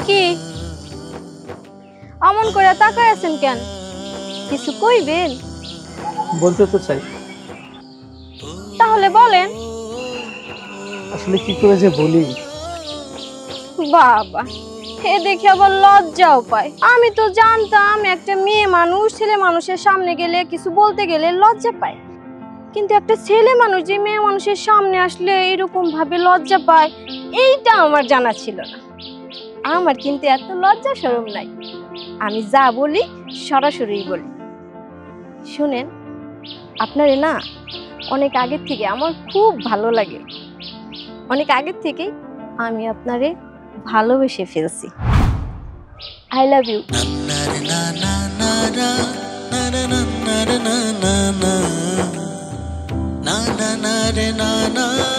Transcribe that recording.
কি আমন করে তাকায় আছেন কেন? কিছু কইবেন? বলতে তো চাই, তাহলে বলেন। আসলে কি করে যে বলি। বাবা, এ দেখে আবার লজ্জাও পায়। আমি তো জানতাম একটা মেয়ে মানুষ ছেলে মানুষের সামনে গেলে কিছু বলতে গেলে লজ্জা পায়, কিন্তু একটা ছেলে মানুষ যে মেয়ে মানুষের সামনে আসলে এরকম ভাবে লজ্জা পায় এইটা আমার জানা ছিল না। আমার কিন্তু এত লজ্জা শরম নাই, আমি যা বলি সরাসরি বলি। শুনেন, আপনারে না অনেক আগের থেকে আমার খুব ভালো লাগে, অনেক আগের থেকে আমি আপনারে ভালোবেসে ফেলছি। I love you. na na na na